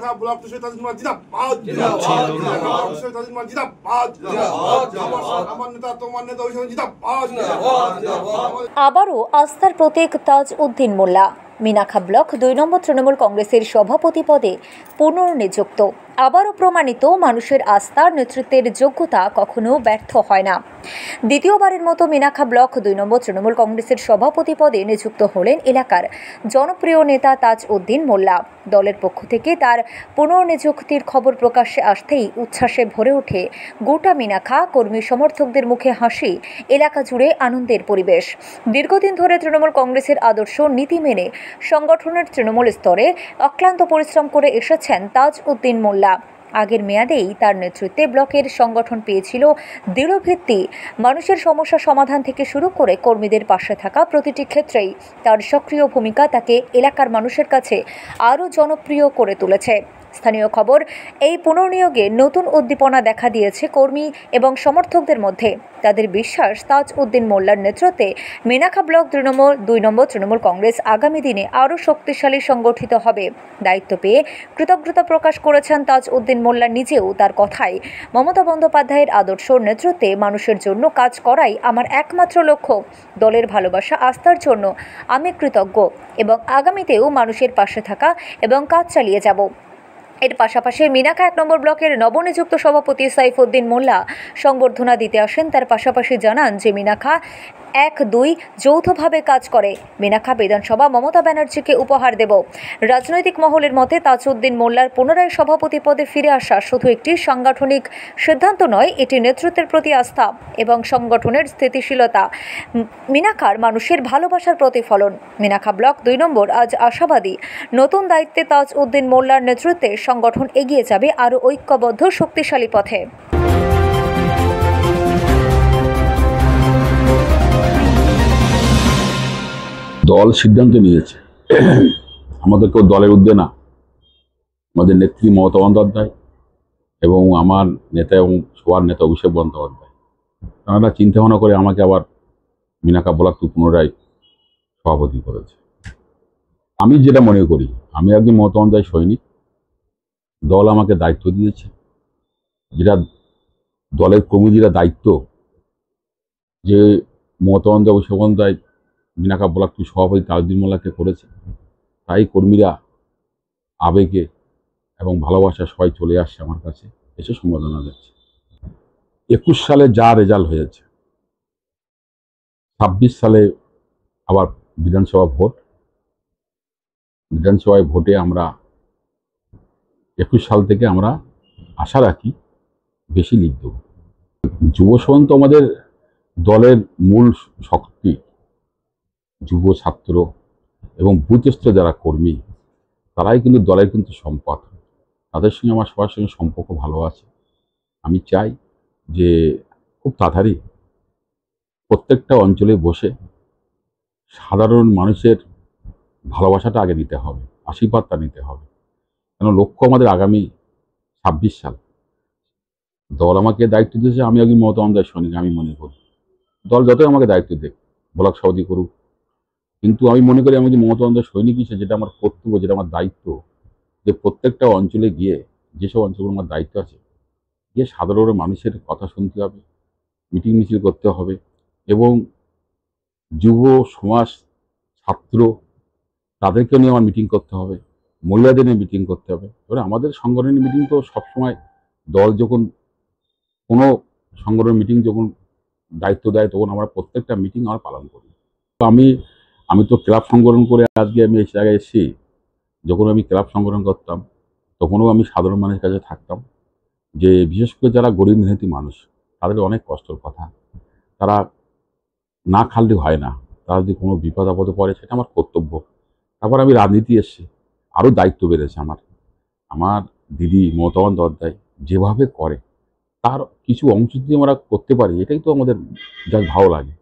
Minakhan block জিন্দাবাদ জিন্দাবাদ। আমার নেতা তোমার নেতা জিন্দাবাদ। আবারও আস্থার প্রতীক তাজ উদ্দিন মোল্লা মিনাখা ব্লক 2 নম্বর তৃণমূল কংগ্রেসের সভাপতি পদে পুনর্নিযুক্ত। আবারও প্রমাণিত মানুষের আস্থার নেতৃত্বের যোগ্যতা কখনো ব্যর্থ হয় না। দ্বিতীয়বারের মতো মিনাখা ব্লক 2 নম্বর তৃণমূল কংগ্রেসের সভাপতি পদে নিযুক্ত হলেন এলাকার জনপ্রিয় নেতা তাজ উদ্দিন মোল্লা। দলের পক্ষ থেকে তার পুনর্নিযুক্তির খবর প্রকাশ্যে আসতেই উচ্ছ্বাসে ভরে ওঠে গোটা মিনাখা। কর্মী সমর্থকদের মুখে হাসি, এলাকা জুড়ে আনন্দের পরিবেশ। দীর্ঘদিন ধরে তৃণমূল কংগ্রেসের আদর্শ নীতি মেনে সংগঠনের তৃণমূল স্তরে অক্লান্ত পরিশ্রম করে এসেছেন তাজ উদ্দিন মোল্লা। আগের মেয়াদেই তার নেতৃত্বে ব্লকের সংগঠন পেয়েছিল দৃঢ় ভিত্তি। মানুষের সমস্যা সমাধান থেকে শুরু করে কর্মীদের পাশে থাকা প্রতিটি ক্ষেত্রেই তার সক্রিয় ভূমিকা তাকে এলাকার মানুষের কাছে আরও জনপ্রিয় করে তুলেছে। স্থানীয় খবর, এই পুনর্নিয়োগে নতুন উদ্দীপনা দেখা দিয়েছে কর্মী এবং সমর্থকদের মধ্যে। তাদের বিশ্বাস, তাজ উদ্দিন মোল্লার নেতৃত্বে মিনাখা ব্লক 2 নম্বর তৃণমূল কংগ্রেস আগামী দিনে আরও শক্তিশালী সংগঠিত হবে। দায়িত্ব পেয়ে কৃতজ্ঞতা প্রকাশ করেছেন তাজ উদ্দিন মোল্লা নিজেও। তার কথায়, মমতা বন্দ্যোপাধ্যায়ের আদর্শ নেতৃত্বে মানুষের জন্য কাজ করাই আমার একমাত্র লক্ষ্য। দলের ভালোবাসা, আস্থার জন্য আমি কৃতজ্ঞ এবং আগামীতেও মানুষের পাশে থাকা এবং কাজ চালিয়ে যাব। এর পাশাপাশি মিনাখা 1 নম্বর ব্লকের নবনিযুক্ত সভাপতি সাইফুদ্দিন মোল্লা সংবর্ধনা দিতে আসেন। তার পাশাপাশি জানান যে মিনাখা 1-2 যৌথভাবে কাজ করে। মিনাখা বিধানসভা মমতা ব্যানার্জিকে উপহার দেব। রাজনৈতিক মহলের মতে তাজ উদ্দিন মোল্লার পুনরায় সভাপতি পদে ফিরে আসা শুধু একটি সাংগঠনিক সিদ্ধান্ত নয়, এটি নেতৃত্বের প্রতি আস্থা এবং সংগঠনের স্থিতিশীলতা, মিনাখার মানুষের ভালোবাসার প্রতিফলন। মিনাখা ব্লক 2 নম্বর আজ আশাবাদী, নতুন দায়িত্বে তাজ উদ্দিন মোল্লার নেতৃত্বে সংগঠন এগিয়ে যাবে আরও ঐক্যবদ্ধ শক্তিশালী পথে। দল সিদ্ধান্ত নিয়েছে, আমাদের কেউ দলের ঊর্ধ্বে না। আমাদের নেত্রী মমতা বন্দ্যোপাধ্যায় এবং আমার নেতা এবং সবার নেতা অভিষেক বন্দ্যোপাধ্যায়, তারা চিন্তা ভাবনা করে আমাকে আবার মিনাখা ব্লক পুনরায় সভাপতি করেছে। আমি যেটা মনে করি, আমি একজন মমতা বন্দ্যোপাধ্যায় সৈনিক। দল আমাকে দায়িত্ব দিয়েছে, যেটা দলের কর্মীরা দায়িত্ব, যে মমতা বন্দ্যোপাধ্যায় অভিষেক বন্দ্যোপাধ্যায় মিনাখা ব্লক সভাপতি তাজ উদ্দিন মোল্লাকে করেছে, তাই কর্মীরা আবেগে এবং ভালোবাসা সবাই চলে আসছে আমার কাছে, এসে সম্বোধনা দিচ্ছে। 21 সালে যা রেজাল্ট হয়েছে, 26 সালে আবার বিধানসভা ভোট। বিধানসভায় ভোটে আমরা 21 সাল থেকে আমরা আশা রাখি বেশি লিড দেব। যুব সমাজ তো আমাদের দলের মূল শক্তি। যুব, ছাত্র এবং বুথস্থ যারা কর্মী, তারাই কিন্তু দলের কিন্তু সম্পদ। তাদের সঙ্গে আমার সবার সঙ্গে সম্পর্ক ভালো আছে। আমি চাই যে খুব তাড়াতাড়ি প্রত্যেকটা অঞ্চলে বসে সাধারণ মানুষের ভালোবাসাটা আগে নিতে হবে, আশীর্বাদটা নিতে হবে। কেন লক্ষ্য আমাদের আগামী 26 সাল। দল আমাকে দায়িত্ব দিয়েছে, আমি একজন মমতা বন্দ্যোপাধ্যায় সৈনিক। আমি মনে করি দল যতই আমাকে দায়িত্ব দেখ, ব্লক সভাপতি করুক, কিন্তু আমি মনে করি আমি যে মমতা বন্দ্যোপাধ্যায় সৈনিক হিসেবে যেটা আমার কর্তব্য, যেটা আমার দায়িত্ব, যে প্রত্যেকটা অঞ্চলে গিয়ে, যেসব অঞ্চলগুলো আমার দায়িত্ব আছে, গিয়ে সাধারণ মানুষের কথা শুনতে হবে, মিটিং মিছিল করতে হবে এবং যুব সমাজ, ছাত্র, তাদেরকে নিয়ে আমার মিটিং করতে হবে, মহিলাদের নিয়ে মিটিং করতে হবে। এবারে আমাদের সংগঠনের মিটিং তো সবসময় দল যখন কোনো সংগঠনের মিটিং যখন দায়িত্ব দেয়, তখন আমরা প্রত্যেকটা মিটিং আমরা পালন করি। তো আমি তো ক্লাব সংগঠন করে আজকে আমি এই জায়গায় এসেছি। যখন আমি ক্লাব সংগঠন করতাম, তখনও আমি সাধারণ মানুষের কাছে থাকতাম, যে বিশেষ করে যারা গরিব মেহনতি মানুষ, তাদের অনেক কষ্টের কথা, তারা না খাললে হয় না। তারা যদি কোনো বিপদ আপদে পড়ে, সেটা আমার কর্তব্য। তারপর আমি রাজনীতি এসেছি, আরও দায়িত্ব বেড়েছে আমার দিদি মমতা বন্দ্যোপাধ্যায় যেভাবে করে, তার কিছু অংশ যদি আমরা করতে পারি, এটাই তো আমাদের যা ভালো লাগে।